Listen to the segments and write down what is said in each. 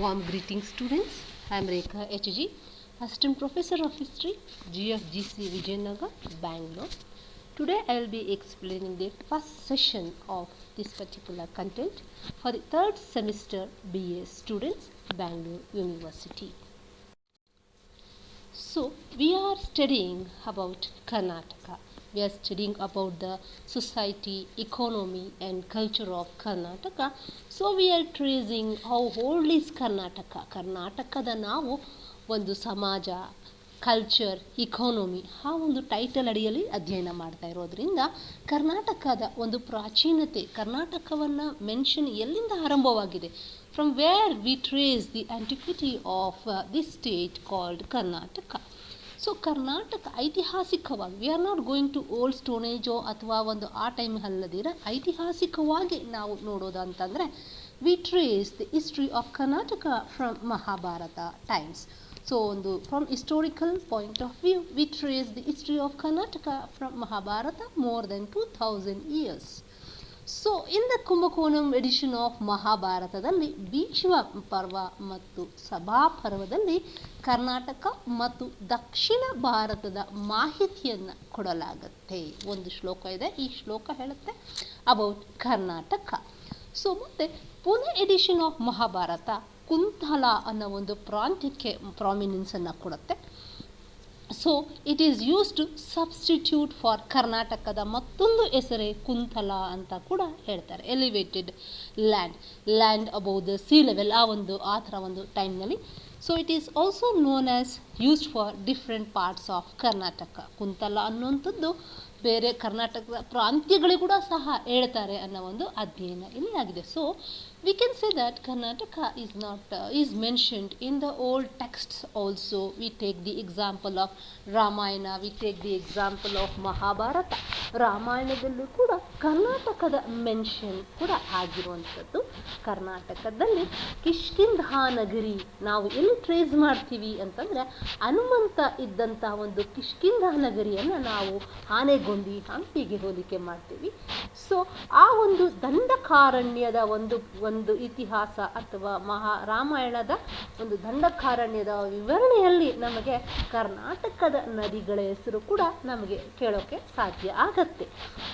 Warm greetings, students. I am Rekha HG, Assistant Professor of History, GFGC Vijayanagar, Bangalore. Today I will be explaining the first session of this particular content for the third semester BA students, Bangalore University. So, we are studying about Karnataka. We are studying about the society, economy and culture of Karnataka. So, we are tracing how old is Karnataka. ಕರ್ನಾಟಕದ ನಾವು ಒಂದು ಸಮಾಜ, culture, economy ಆ ಒಂದು title ಅಡಿಯಲ್ಲಿ ಅಧ್ಯಯನ ಮಾಡ್ತಾ ಇರೋದ್ರಿಂದ ಕರ್ನಾಟಕದ ಒಂದು ಪ್ರಾಚೀನತೆ, ಕರ್ನಾಟಕವನ್ನು ಮೆನ್ಷನ್ ಎಲ್ಲಿಂದ ಆರಂಭವಾಗಿದೆ, from where we trace the antiquity of this state called Karnataka. So Karnataka ಐತಿಹಾಸಿಕವಾಗಿ we are not going to old stone ಏಜೋ ಅಥವಾ ಒಂದು ಆ ಟೈಮ್ ಅಲ್ಲದಿರ ಐತಿಹಾಸಿಕವಾಗಿ ನಾವು ನೋಡೋದು ಅಂತಂದರೆ we trace the history of Karnataka from Mahabharata times. So ಒಂದು from historical point of view we trace the history of Karnataka from Mahabharata more than 2000 years. So in the Kumbakonam edition of ಮಹಾಭಾರತದಲ್ಲಿ ಭೀಷ್ಮ ಪರ್ವ ಮತ್ತು ಸಭಾ ಪರ್ವದಲ್ಲಿ ಕರ್ನಾಟಕ ಮತ್ತು ದಕ್ಷಿಣ ಭಾರತದ ಮಾಹಿತಿಯನ್ನು ಕೊಡಲಾಗುತ್ತೆ. ಒಂದು ಶ್ಲೋಕ ಇದೆ, ಈ ಶ್ಲೋಕ ಹೇಳುತ್ತೆ ಅಬೌಟ್ ಕರ್ನಾಟಕ. ಸೊ ಮತ್ತೆ ಪುನಃ ಎಡಿಷನ್ ಆಫ್ ಮಹಾಭಾರತ ಕುಂತಲ ಅನ್ನೋ ಒಂದು ಪ್ರಾಂತ್ಯಕ್ಕೆ ಪ್ರಾಮಿನೆನ್ಸನ್ನು ಕೊಡುತ್ತೆ. So it is use to substitute for ಕರ್ನಾಟಕದ ಮತ್ತೊಂದು ಹೆಸರೇ ಕುಂತಲ ಅಂತ ಕೂಡ ಹೇಳ್ತಾರೆ. Elevated land above the sea level ಆ ಥರ ಒಂದು ಟೈಮ್ನಲ್ಲಿ. So it is also known as used for different parts of Karnataka. Kuntala ಅನ್ನುವಂಥದ್ದು ಬೇರೆ ಕರ್ನಾಟಕದ ಪ್ರಾಂತ್ಯಗಳಿಗೂ ಕೂಡ ಸಹ ಹೇಳ್ತಾರೆ ಅನ್ನೋ ಒಂದು ಅಧ್ಯಯನ ಇಲ್ಲಿ ಆಗಿದೆ. So we can say that Karnataka is mentioned in the old texts also. We take the example of Ramayana, we take the example of Mahabharata. ರಾಮಾಯಣದಲ್ಲೂ ಕೂಡ ಕರ್ನಾಟಕದ ಮೆನ್ಷನ್ ಕೂಡ ಆಗಿರುವಂಥದ್ದು. ಕರ್ನಾಟಕದಲ್ಲಿ ಕಿಷ್ಕಿಂಧಾ ನಗರಿ ನಾವು ಎಲ್ಲಿ ಟ್ರೇಸ್ ಮಾಡ್ತೀವಿ ಅಂತಂದರೆ ಹನುಮಂತ ಇದ್ದಂಥ ಒಂದು ಕಿಷ್ಕಿಂಧಾ ನಗರಿಯನ್ನು ನಾವು ಆನೆಗೊಂದಿ ಹಂಪಿಗೆ ಹೋಲಿಕೆ ಮಾಡ್ತೀವಿ. ಸೊ ಆ ಒಂದು ದಂಡಕಾರಣ್ಯದ ಒಂದು ಇತಿಹಾಸ ಅಥವಾ ರಾಮಾಯಣದ ಒಂದು ದಂಡಕಾರಣ್ಯದ ವಿವರಣೆಯಲ್ಲಿ ನಮಗೆ ಕರ್ನಾಟಕದ ನದಿಗಳ ಹೆಸರು ಕೂಡ ನಮಗೆ ಕೇಳೋಕ್ಕೆ ಸಾಧ್ಯ ಆಗತ್ತೆ.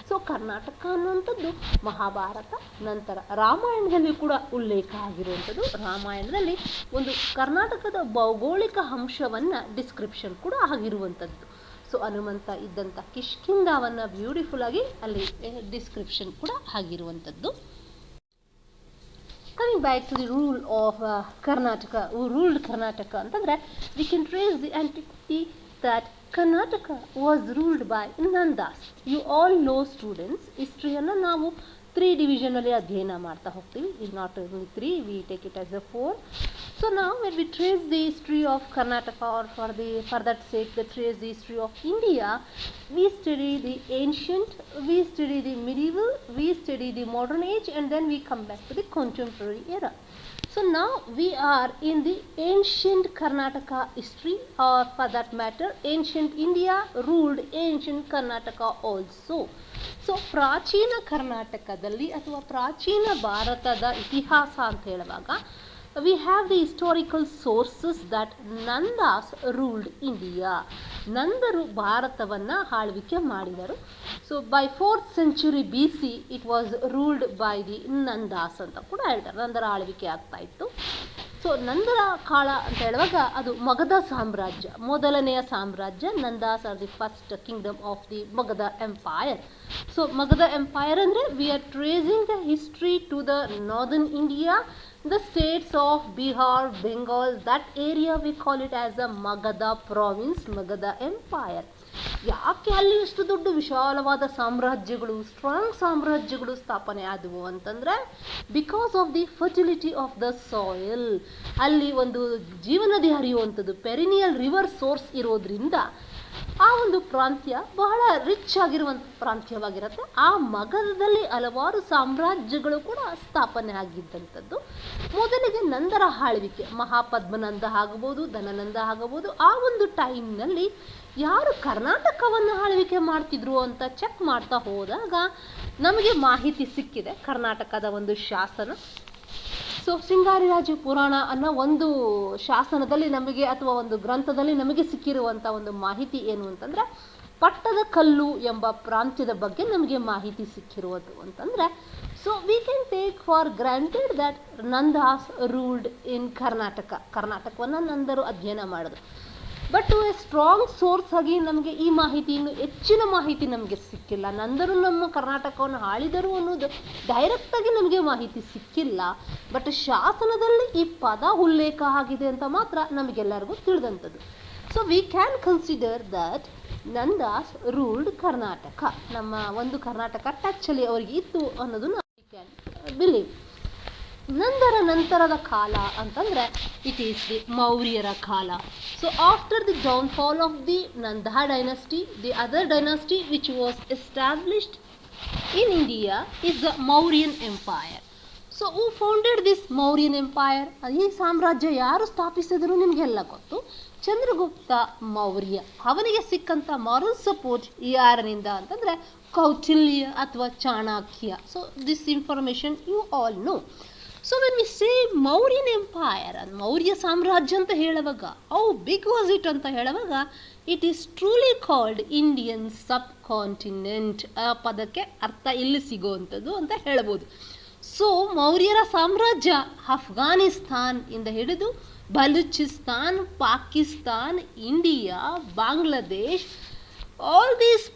ಸೊ ಕರ್ನಾಟಕ ಅನ್ನುವಂಥದ್ದು ಮಹಾಭಾರತ ನಂತರ ರಾಮಾಯಣದಲ್ಲಿ ಕೂಡ ಉಲ್ಲೇಖ ಆಗಿರುವಂಥದ್ದು. ರಾಮಾಯಣದಲ್ಲಿ ಒಂದು ಕರ್ನಾಟಕದ ಭೌಗೋಳಿಕ ಅಂಶವನ್ನು ಡಿಸ್ಕ್ರಿಪ್ಷನ್ ಕೂಡ ಆಗಿರುವಂಥದ್ದು. ಸೊ ಹನುಮಂತ ಇದ್ದಂಥ ಕಿಷ್ಕಿಂಧಾವನ್ನು ಬ್ಯೂಟಿಫುಲ್ ಆಗಿ ಅಲ್ಲಿ ಡಿಸ್ಕ್ರಿಪ್ಷನ್ ಕೂಡ ಆಗಿರುವಂಥದ್ದು. Coming back to the rule of Karnataka, who ruled Karnataka ಅಂತಂದರೆ we can trace the antiquity that Karnataka was ruled by Nandas. You all know students, ಹಿಸ್ಟ್ರಿಯನ್ನು ನಾವು 3 ಡಿವಿಷನಲ್ಲಿ ಅಧ್ಯಯನ ಮಾಡ್ತಾ ಹೋಗ್ತೀವಿ. ಇದು not only 3, we take it as a 4. So now when we trace the history of Karnataka, or for that sake we trace the history of India, we study the ancient, we study the medieval, we study the modern age, and then we come back to the contemporary era. So now we are in the ancient Karnataka history, or for that matter ancient India ruled ancient Karnataka also. So ಪ್ರಾಚೀನ ಕರ್ನಾಟಕದಲ್ಲಿ ಅಥವಾ ಪ್ರಾಚೀನ ಭಾರತದ ಇತಿಹಾಸ ಅಂತ ಹೇಳುವಾಗ we have the historical sources that Nandas ruled India. ನಂದರು ಭಾರತವನ್ನು ಆಳ್ವಿಕೆ ಮಾಡಿದರು. So by 4th century BC it was ruled by the Nandas ಅಂತ ಕೂಡ ಹೇಳ್ತಾರೆ. ನಂದರ ಆಳ್ವಿಕೆ ಆಗ್ತಾ ಇತ್ತು. ಸೊ ನಂದರ ಕಾಳ ಅಂತ ಹೇಳುವಾಗ ಅದು ಮಗಧ ಸಾಮ್ರಾಜ್ಯ, ಮೊದಲನೆಯ ಸಾಮ್ರಾಜ್ಯ. Nandas are the first kingdom of the Magadha empire. So Magadha empire ಅಂದರೆ we are tracing the history to the northern India, the states of Bihar, Bengal, that area we call it as the Magadha province, Magadha empire. ಯಾಕೆ ಅಲ್ಲಿ ಇಷ್ಟು ದೊಡ್ಡ ವಿಶಾಲವಾದ ಸಾಮ್ರಾಜ್ಯಗಳು, strong ಸಾಮ್ರಾಜ್ಯಗಳು ಸ್ಥಾಪನೆ ಆದವು ಅಂತಂದರೆ because of the fertility of the soil. ಅಲ್ಲಿ ಒಂದು ಜೀವನದಿ ಹರಿಯುವಂಥದ್ದು ಪೆರಿನಿಯಲ್ ರಿವರ್ ಸೋರ್ಸ್ ಇರೋದ್ರಿಂದ ಆ ಒಂದು ಪ್ರಾಂತ್ಯ ಬಹಳ ರಿಚ್ ಆಗಿರುವಂಥ ಪ್ರಾಂತ್ಯವಾಗಿರುತ್ತೆ. ಆ ಮಗಧದಲ್ಲಿ ಹಲವಾರು ಸಾಮ್ರಾಜ್ಯಗಳು ಕೂಡ ಸ್ಥಾಪನೆ ಆಗಿದ್ದಂಥದ್ದು. ಮೊದಲಿಗೆ ನಂದರ ಆಳ್ವಿಕೆ, ಮಹಾಪದ್ಮನಂದ ಆಗಬಹುದು, ಧನನಂದ ಆಗಬಹುದು, ಆ ಒಂದು ಟೈಮ್ನಲ್ಲಿ ಯಾರು ಕರ್ನಾಟಕವನ್ನು ಆಳ್ವಿಕೆ ಮಾಡ್ತಿದ್ರು ಅಂತ ಚೆಕ್ ಮಾಡ್ತಾ ಹೋದಾಗ ನಮಗೆ ಮಾಹಿತಿ ಸಿಕ್ಕಿದೆ. ಕರ್ನಾಟಕದ ಒಂದು ಶಾಸನ. ಸೊ ಶೃಂಗಾರಿರಾಜ ಪುರಾಣ ಅನ್ನೋ ಒಂದು ಶಾಸನದಲ್ಲಿ ನಮಗೆ ಅಥವಾ ಒಂದು ಗ್ರಂಥದಲ್ಲಿ ನಮಗೆ ಸಿಕ್ಕಿರುವಂಥ ಒಂದು ಮಾಹಿತಿ ಏನು ಅಂತಂದರೆ, ಪಟ್ಟದ ಕಲ್ಲು ಎಂಬ ಪ್ರಾಂತ್ಯದ ಬಗ್ಗೆ ನಮಗೆ ಮಾಹಿತಿ ಸಿಕ್ಕಿರುವುದು ಅಂತಂದರೆ, so we can take for granted that Nandas ruled in ಕರ್ನಾಟಕವನ್ನು ನಂದರು ಅಧ್ಯಯನ ಮಾಡಿದ್ರು. ಬಟ್ ಎ ಸ್ಟ್ರಾಂಗ್ ಸೋರ್ಸ್ ಆಗಿ ನಮಗೆ ಈ ಮಾಹಿತಿ, ಇನ್ನು ಹೆಚ್ಚಿನ ಮಾಹಿತಿ ನಮಗೆ ಸಿಕ್ಕಿಲ್ಲ. ನಂದರು ನಮ್ಮ ಕರ್ನಾಟಕವನ್ನು ಆಳಿದರು ಅನ್ನೋದು ಡೈರೆಕ್ಟಾಗಿ ನಮಗೆ ಮಾಹಿತಿ ಸಿಕ್ಕಿಲ್ಲ. ಬಟ್ ಶಾಸನದಲ್ಲಿ ಈ ಪದ ಉಲ್ಲೇಖ ಆಗಿದೆ ಅಂತ ಮಾತ್ರ ನಮಗೆಲ್ಲರಿಗೂ ತಿಳಿದಂಥದ್ದು. So we can consider that Nandas ruled Karnataka. ನಮ್ಮ ಒಂದು ಕರ್ನಾಟಕ ಟಚ್ಚಲ್ಲಿ ಅವರಿಗೆ ಇತ್ತು ಅನ್ನೋದನ್ನು ವಿ ಕ್ಯಾನ್ ಬಿಲೀವ್. ನಂತರದ ಕಾಲ ಅಂತಂದರೆ ಇಟ್ ಈಸ್ ದಿ ಮೌರ್ಯರ ಕಾಲ. So after the downfall of the Nanda dynasty, the other dynasty which was established in India is the Mauryan empire. So who founded this Mauryan empire? ಈ ಸಾಮ್ರಾಜ್ಯ ಯಾರು ಸ್ಥಾಪಿಸಿದ್ರು ನಿಮಗೆಲ್ಲ ಗೊತ್ತು, ಚಂದ್ರಗುಪ್ತ ಮೌರ್ಯ. ಅವನಿಗೆ ಸಿಕ್ಕಂಥ ಮಾರಲ್ ಸಪೋರ್ಟ್ ಯಾರನಿಂದ ಅಂತಂದರೆ ಕೌಟಿಲ್ಯ ಅಥವಾ Chanakya. So this information you all know. So when we say Mauryan empire, Maurya ಸಾಮ್ರಾಜ್ಯ ಅಂತ ಹೇಳುವಾಗ ಹೌ ಬಿಗ್ ವಾಸ್ ಇಟ್ ಅಂತ ಹೇಳುವಾಗ, it is truly called Indian subcontinent. ಆ ಪದಕ್ಕೆ ಅರ್ಥ ಇಲ್ಲಿ ಸಿಗುವಂಥದ್ದು ಅಂತ ಹೇಳ್ಬೋದು. ಸೊ ಮೌರ್ಯರ ಸಾಮ್ರಾಜ್ಯ ಅಫ್ಘಾನಿಸ್ತಾನ್ ಇಂದ ಹಿಡಿದು Balochistan, Pakistan, India, Bangladesh, all these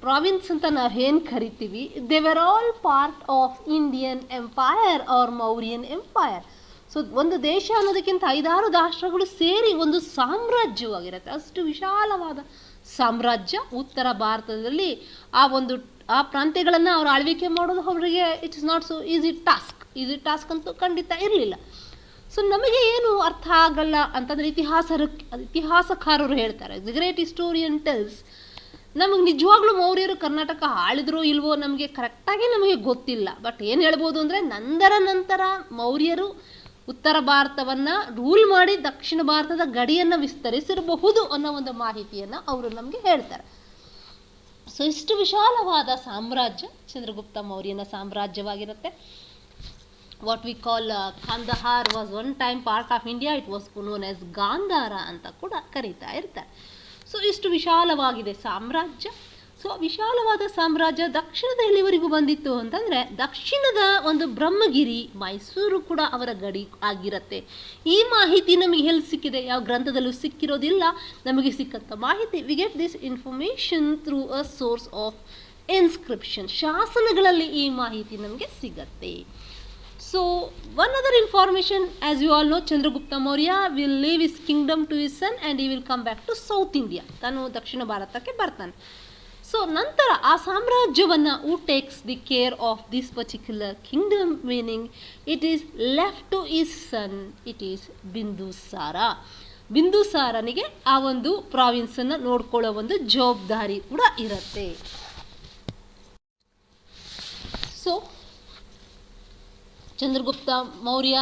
province ಅಂತ ನಾವು ಏನು ಕರಿತೀವಿ, they were all part of Indian empire or Mauryan empire. So ಒಂದು ದೇಶ ಅನ್ನೋದಕ್ಕಿಂತ 5-6 ರಾಷ್ಟ್ರಗಳು ಸೇರಿ ಒಂದು ಸಾಮ್ರಾಜ್ಯವಾಗಿರುತ್ತೆ. ಅಷ್ಟು ವಿಶಾಲವಾದ ಸಾಮ್ರಾಜ್ಯ. ಉತ್ತರ ಭಾರತದಲ್ಲಿ ಆ ಪ್ರಾಂತ್ಯಗಳನ್ನು ಅವರು ಆಳ್ವಿಕೆ ಮಾಡೋದು ಅವರಿಗೆ it is not so easy task ಅಂತೂ ಖಂಡಿತ ಇರಲಿಲ್ಲ. ಸೊ ನಮಗೆ ಏನು ಅರ್ಥ ಆಗಲ್ಲ ಅಂತಂದರೆ, ಇತಿಹಾಸಕಾರರು ಹೇಳ್ತಾರೆ, ದಿ ಗ್ರೇಟ್ ಹಿಸ್ಟೋರಿಯನ್ ಟೆಲ್ಸ್, ನಮಗೆ ನಿಜವಾಗ್ಲೂ ಮೌರ್ಯರು ಕರ್ನಾಟಕ ಆಳಿದ್ರೋ ಇಲ್ವೋ ನಮಗೆ ಕರೆಕ್ಟಾಗಿ ನಮಗೆ ಗೊತ್ತಿಲ್ಲ. ಬಟ್ ಏನು ಹೇಳ್ಬೋದು ಅಂದರೆ, ನಂತರ ಮೌರ್ಯರು ಉತ್ತರ ಭಾರತವನ್ನು ರೂಲ್ ಮಾಡಿ ದಕ್ಷಿಣ ಭಾರತದ ಗಡಿಯನ್ನು ವಿಸ್ತರಿಸಿರಬಹುದು ಅನ್ನೋ ಒಂದು ಮಾಹಿತಿಯನ್ನು ಅವರು ನಮಗೆ ಹೇಳ್ತಾರೆ. ಸೊ ಇಷ್ಟು ವಿಶಾಲವಾದ ಸಾಮ್ರಾಜ್ಯ ಚಂದ್ರಗುಪ್ತ ಮೌರ್ಯನ ಸಾಮ್ರಾಜ್ಯವಾಗಿರುತ್ತೆ. What we call Kandahar was one time part of India. It was known as Gandhara ಅಂತ ಕೂಡ ಕರೀತಾ ಇರ್ತಾರೆ. ಸೊ ಇಷ್ಟು ವಿಶಾಲವಾಗಿದೆ ಸಾಮ್ರಾಜ್ಯ. ಸೊ ವಿಶಾಲವಾದ ಸಾಮ್ರಾಜ್ಯ ದಕ್ಷಿಣದ ಎಲ್ಲಿವರೆಗೂ ಬಂದಿತ್ತು ಅಂತಂದರೆ, ದಕ್ಷಿಣದ ಒಂದು ಬ್ರಹ್ಮಗಿರಿ, ಮೈಸೂರು ಕೂಡ ಅವರ ಗಡಿ ಆಗಿರುತ್ತೆ. ಈ ಮಾಹಿತಿ ನಮಗೆ ಎಲ್ಲಿ ಸಿಕ್ಕಿದೆ? ಯಾವ ಗ್ರಂಥದಲ್ಲೂ ಸಿಕ್ಕಿರೋದಿಲ್ಲ. ನಮಗೆ ಸಿಕ್ಕಂಥ ಮಾಹಿತಿ, we get this information through a source of inscription. ಶಾಸನಗಳಲ್ಲಿ ಈ ಮಾಹಿತಿ ನಮಗೆ ಸಿಗತ್ತೆ. So one other information, as you all know, Chandragupta Maurya will leave his kingdom to his son and he will come back to South India. ತಾನು ದಕ್ಷಿಣ ಭಾರತಕ್ಕೆ ಬರ್ತಾನೆ. So ನಂತರ ಆ ಸಾಮ್ರಾಜ್ಯವನ್ನು who takes the care of this particular kingdom, meaning it is left to his son, it is Bindusara. ಬಿಂದುಸಾರನಿಗೆ ಆ ಒಂದು ಪ್ರಾವಿನ್ಸನ್ನು ನೋಡ್ಕೊಳ್ಳೋ ಒಂದು ಜವಾಬ್ದಾರಿ ಕೂಡ ಇರುತ್ತೆ. So Chandragupta Maurya,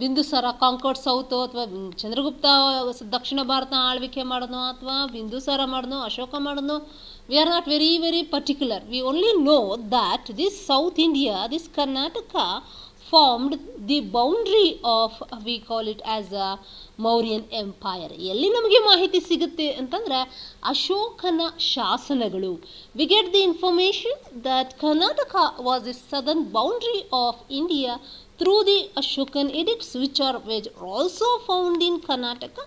Bindusara conquered south, ಅಥವಾ ಚಂದ್ರಗುಪ್ತ ದಕ್ಷಿಣ ಭಾರತ ಆಳ್ವಿಕೆ ಮಾಡಿದ್ನೋ ಅಥವಾ ಬಿಂದುಸಾರ ಮಾಡಿದ್ನೋ ಅಶೋಕ ಮಾಡಿದ್ನೋ, we are not very particular. We only know that this south India, this Karnataka formed the boundary of, we call it as a Mauryan empire. ಎಲ್ಲಿ ನಮಗೆ ಮಾಹಿತಿ ಸಿಗುತ್ತೆ ಅಂತಂದರೆ ಅಶೋಕನ ಶಾಸನಗಳು. We get the information that Karnataka was the southern boundary of India through the Ashokan edicts which are also found in Karnataka.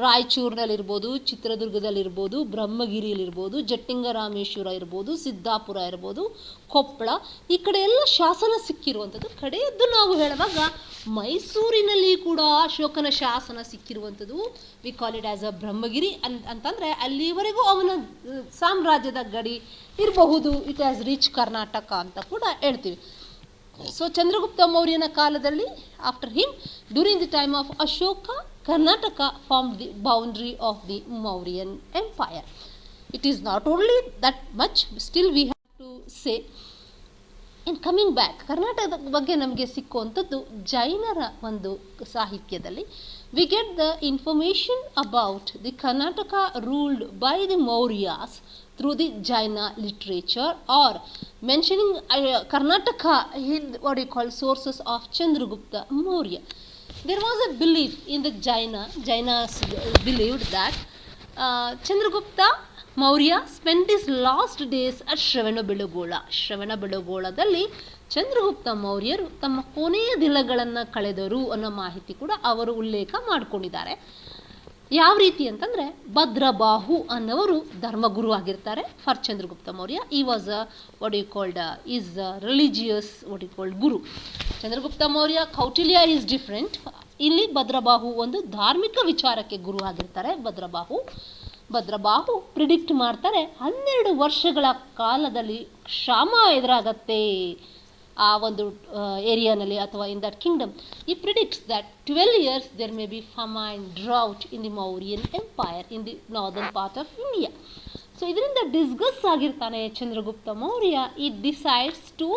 ರಾಯಚೂರಿನಲ್ಲಿರ್ಬೋದು, ಚಿತ್ರದುರ್ಗದಲ್ಲಿರ್ಬೋದು, ಬ್ರಹ್ಮಗಿರಿಯಲ್ಲಿರ್ಬೋದು, ಜಟ್ಟಿಂಗರಾಮೇಶ್ವರ ಇರ್ಬೋದು, ಸಿದ್ದಾಪುರ ಇರ್ಬೋದು, ಕೊಪ್ಪಳ, ಈ ಕಡೆ ಎಲ್ಲ ಶಾಸನ ಸಿಕ್ಕಿರುವಂಥದ್ದು. ಕಡೆಯದ್ದು ನಾವು ಹೇಳುವಾಗ ಮೈಸೂರಿನಲ್ಲಿ ಕೂಡ ಅಶೋಕನ ಶಾಸನ ಸಿಕ್ಕಿರುವಂಥದ್ದು. We call it as a Brahmagiri ಅಂತಂದರೆ ಅಲ್ಲಿವರೆಗೂ ಅವನ ಸಾಮ್ರಾಜ್ಯದ ಗಡಿ ಇರಬಹುದು. ಇಟ್ ಆಸ್ ರಿಚ್ ಕರ್ನಾಟಕ ಅಂತ ಕೂಡ ಹೇಳ್ತೀವಿ. ಸೊ ಚಂದ್ರಗುಪ್ತ ಮೌರ್ಯನ ಕಾಲದಲ್ಲಿ, after him, during the time of Ashoka, Karnataka formed the boundary of the Mauryan Empire. It is not only that much, still we have to say, in coming back, ಕರ್ನಾಟಕದ ಬಗ್ಗೆ ನಮಗೆ ಸಿಕ್ಕುವಂಥದ್ದು ಜೈನರ ಒಂದು ಸಾಹಿತ್ಯದಲ್ಲಿ we get the information about the Karnataka ruled by the Mauryas through the Jaina literature or mentioning Karnataka in what you call sources of Chandragupta Maurya. There was a belief in the Jainas believed that Chandragupta Maurya spent his last days at ಶ್ರವಣಬೆಳಗೊಳದಲ್ಲಿ Chandragupta ಮೌರ್ಯರು ತಮ್ಮ ಕೊನೆಯ ದಿನಗಳನ್ನು ಕಳೆದರು ಅನ್ನೋ ಮಾಹಿತಿ ಕೂಡ ಅವರು ಉಲ್ಲೇಖ ಮಾಡಿಕೊಂಡಿದ್ದಾರೆ. ಯಾವ ರೀತಿ ಅಂತಂದರೆ ಭದ್ರಬಾಹು ಅನ್ನೋರು ಧರ್ಮಗುರು ಆಗಿರ್ತಾರೆ ಫಾರ್ ಚಂದ್ರಗುಪ್ತ ಮೌರ್ಯ. ಈ was what you called is religious what you called guru. Chandragupta Maurya Kautilya is different. ಇಲ್ಲಿ ಭದ್ರಬಾಹು ಒಂದು ಧಾರ್ಮಿಕ ವಿಚಾರಕ್ಕೆ ಗುರು ಆಗಿರ್ತಾರೆ. ಭದ್ರಬಾಹು ಪ್ರಿಡಿಕ್ಟ್ ಮಾಡ್ತಾರೆ 12 ವರ್ಷಗಳ ಕಾಲದಲ್ಲಿ ಕ್ಷಾಮ ಎದುರಾಗತ್ತೆ ಆ ಒಂದು ಏರಿಯಾನಲ್ಲಿ ಅಥವಾ ಇನ್ ದಟ್ ಕಿಂಗ್ಡಮ್. ಈ ಪ್ರಿಡಿಕ್ಟ್ಸ್ that 12 years there may be famine, drought in the Mauryan empire in the northern part of India. So ಇದರಿಂದ ಡಿಸ್ಗಸ್ ಆಗಿರ್ತಾನೆ Chandragupta Maurya. He decides to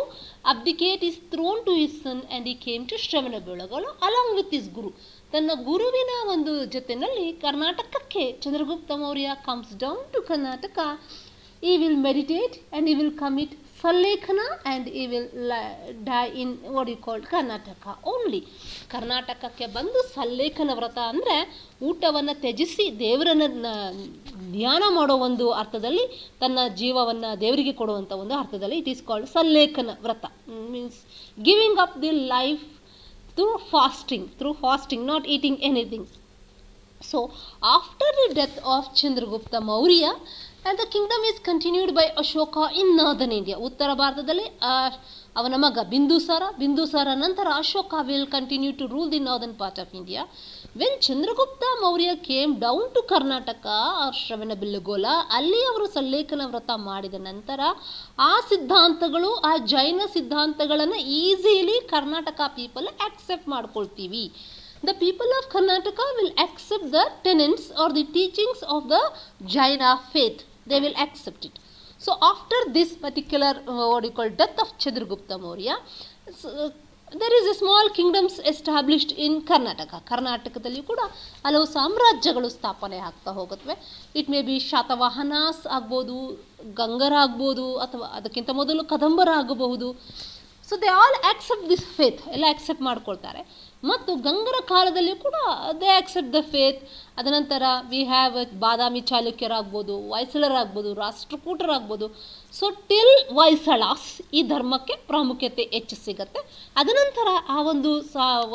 abdicate his throne to his son and he came to Shravanabelagola along with his guru. ತನ್ನ ಗುರುವಿನ ಒಂದು ಜೊತೆಯಲ್ಲಿ ಕರ್ನಾಟಕಕ್ಕೆ Chandragupta Maurya comes down to Karnataka. He will meditate and he will commit sallekhana and he will die in what you called Karnataka only. ಕರ್ನಾಟಕಕ್ಕೆ ಬಂದು ಸಲ್ಲೇಖನ ವ್ರತ ಅಂದರೆ ಊಟವನ್ನು ತ್ಯಜಿಸಿ ದೇವರನ್ನು ಧ್ಯಾನ ಮಾಡೋ ಒಂದು ಅರ್ಥದಲ್ಲಿ, ತನ್ನ ಜೀವವನ್ನು ದೇವರಿಗೆ ಕೊಡುವಂಥ ಒಂದು ಅರ್ಥದಲ್ಲಿ ಇಟ್ ಈಸ್ ಕಾಲ್ಡ್ ಸಲ್ಲೇಖನ ವ್ರತ. Means giving up the life through fasting, not eating anything. So after the death of Chandragupta Maurya and the kingdom is continued by Ashoka in northern India. ಉತ್ತರ ಭಾರತದಲ್ಲಿ ಅವನ ಮಗ ಬಿಂದುಸಾರ ನಂತರ Ashoka will continue to rule the northern part of India. When Chandragupta Maurya came down to Karnataka or Shravanabelagola, ಅಲ್ಲಿ ಅವರು ಸಲ್ಲೇಖನ ವ್ರತ ಮಾಡಿದ ನಂತರ ಆ ಸಿದ್ಧಾಂತಗಳು, ಆ ಜೈನ ಸಿದ್ಧಾಂತಗಳನ್ನು ಈಸಿಲಿ ಕರ್ನಾಟಕ ಪೀಪಲ್ ಆಕ್ಸೆಪ್ಟ್ ಮಾಡ್ಕೊಳ್ತೀವಿ. The people of Karnataka will accept the tenets or the teachings of the Jaina faith. They will accept it. So after this particular what you call death of Chandragupta Maurya, there is a small kingdoms established in Karnataka. ಕರ್ನಾಟಕದಲ್ಲಿ ಕೂಡ ಹಲವು ಸಾಮ್ರಾಜ್ಯಗಳು ಸ್ಥಾಪನೆ ಆಗ್ತಾ ಹೋಗುತ್ತವೆ. It may be Satavahanas ಆಗ್ಬೋದು, ಗಂಗರ ಆಗ್ಬೋದು, ಅಥವಾ ಅದಕ್ಕಿಂತ ಮೊದಲು ಕದಂಬರ ಆಗಬಹುದು. So they all accept this faith, ಎಲ್ಲ ಆಕ್ಸೆಪ್ಟ್ ಮಾಡ್ಕೊಳ್ತಾರೆ. ಮತ್ತು ಗಂಗರ ಕಾಲದಲ್ಲಿ ಕೂಡ ದೇ ಆಕ್ಸೆಪ್ಟ್ ದ ಫೇತ್. ಅದನಂತರ ವಿ ಹ್ಯಾವ್ ಬಾದಾಮಿ ಚಾಲುಕ್ಯರಾಗ್ಬೋದು, ಹೊಯ್ಸಳರಾಗ್ಬೋದು, ರಾಷ್ಟ್ರಕೂಟರಾಗ್ಬೋದು. ಸೊ ಟಿಲ್ ಹೊಯ್ಸಳಾಸ್ ಈ ಧರ್ಮಕ್ಕೆ ಪ್ರಾಮುಖ್ಯತೆ ಹೆಚ್ಚು ಸಿಗುತ್ತೆ. ಅದನಂತರ ಆ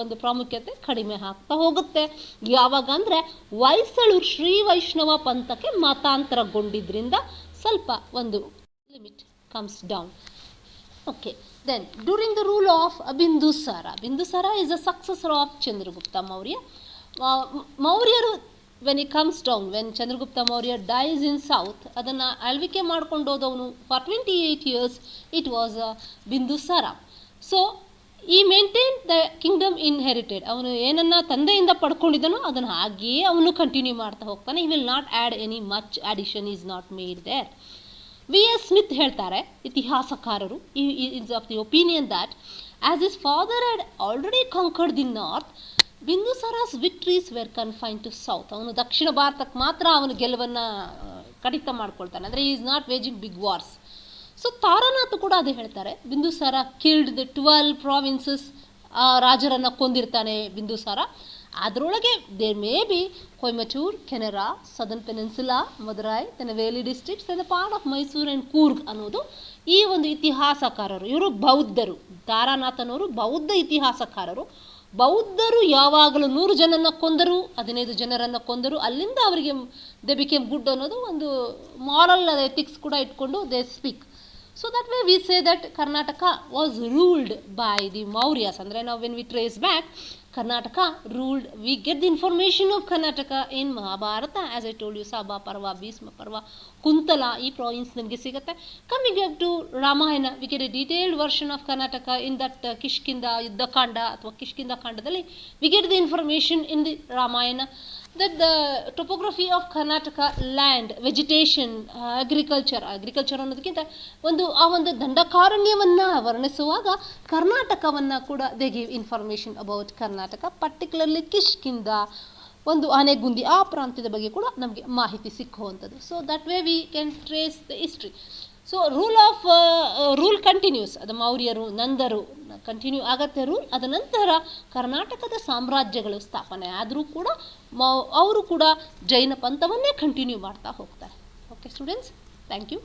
ಒಂದು ಪ್ರಾಮುಖ್ಯತೆ ಕಡಿಮೆ ಆಗ್ತಾ ಹೋಗುತ್ತೆ. ಯಾವಾಗ ಅಂದರೆ ಹೊಯ್ಸಳರು ಶ್ರೀ ವೈಷ್ಣವ ಪಂಥಕ್ಕೆ ಮತಾಂತರಗೊಂಡಿದ್ದರಿಂದ ಸ್ವಲ್ಪ ಒಂದು limit comes down. Okay, then during the rule of Bindusara is a successor of Chandragupta Maurya. Mauryaru when he comes down, when Chandragupta Maurya dies in south, ಅದನ್ನು ಆಳ್ವಿಕೆ ಮಾಡ್ಕೊಂಡು ಹೋದವನು for 28 years it was Bindusara. So he maintained the kingdom inherited. ಅವನು ಏನನ್ನ ತಂದೆಯಿಂದ ಪಡ್ಕೊಂಡಿದ್ದನೋ ಅದನ್ನು ಹಾಗೆಯೇ ಅವನು continue ಮಾಡ್ತಾ ಹೋಗ್ತಾನೆ. he will not add any much addition is not made there. V.S. Smith ಹೇಳ್ತಾರೆ, ಇತಿಹಾಸಕಾರರು, is of the opinion that as his father had already conquered the north, Bindusara's victories were confined to south. ಅವನು ದಕ್ಷಿಣ ಭಾರತಕ್ಕೆ ಮಾತ್ರ ಅವನು ಗೆಲುವನ್ನು ಕಡಿತ ಮಾಡ್ಕೊಳ್ತಾನೆ. ಅಂದರೆ he is not waging big wars. So Taranath ಕೂಡ ಅದೇ ಹೇಳ್ತಾರೆ, ಬಿಂದುಸಾರ ಕಿಲ್ಡ್ ದ 12 provinces. ರಾಜರನ್ನು ಕೊಂದಿರ್ತಾನೆ ಬಿಂದುಸಾರ. ಅದರೊಳಗೆ there may be Coimbatore, Canara, southern peninsula, Madurai, Tinnevelly districts and part of Mysore and Coorg ಅನ್ನೋದು ಈ ಒಂದು ಇತಿಹಾಸಕಾರರು. ಇವರು ಬೌದ್ಧರು. ತಾರಾನಾಥನವರು ಬೌದ್ಧ ಇತಿಹಾಸಕಾರರು. ಬೌದ್ಧರು ಯಾವಾಗಲೂ 100 ಜನನ ಕೊಂದರು, 15 ಜನರನ್ನು ಕೊಂದರು. ಅಲ್ಲಿಂದ ಅವರಿಗೆ ದೆ ಬಿಕೇಮ್ ಗುಡ್ ಅನ್ನೋದು ಒಂದು ಮಾರಲ್ ಎಥಿಕ್ಸ್ ಕೂಡ ಇಟ್ಕೊಂಡು they speak. So that way we say that Karnataka was ruled by the Mauryas. Andre now when we trace back, Karnataka ruled, we get the information of Karnataka in Mahabharata, as I told you, Sabha Parva, Bhisma Parva, Kuntala, ee province namge sigutte. Coming up to Ramayana, we get a detailed version of Karnataka in that Kishkinda Yuddha Kanda ಅಥವಾ Kishkinda Kandadalli. We get the information in the Ramayana that the topography of Karnataka, land, vegetation, agriculture ಅನ್ನೋದಕ್ಕಿಂತ ಆ ಒಂದು ದಂಡಕಾರಣ್ಯವನ್ನು ವರ್ಣಿಸುವಾಗ ಕರ್ನಾಟಕವನ್ನು ಕೂಡ they give information about Karnataka, particularly Kishkinda, ಒಂದು ಆನೆಗುಂದಿ ಆ ಪ್ರಾಂತ್ಯದ ಬಗ್ಗೆ ಕೂಡ ನಮಗೆ ಮಾಹಿತಿ ಸಿಕ್ಕುವಂಥದ್ದು. So that way we can trace the history. So rule continues. ಅದು ಮೌರ್ಯರು, ನಂದರು ಕಂಟಿನ್ಯೂ ಆಗತ್ತೆ ರೂಲ್. ಅದ ನಂತರ ಕರ್ನಾಟಕದ ಸಾಮ್ರಾಜ್ಯಗಳು ಸ್ಥಾಪನೆ ಆದರೂ ಕೂಡ ಅವರು ಕೂಡ ಜೈನ ಪಂಥವನ್ನೇ ಕಂಟಿನ್ಯೂ ಮಾಡ್ತಾ ಹೋಗ್ತಾರೆ. Okay students, thank you.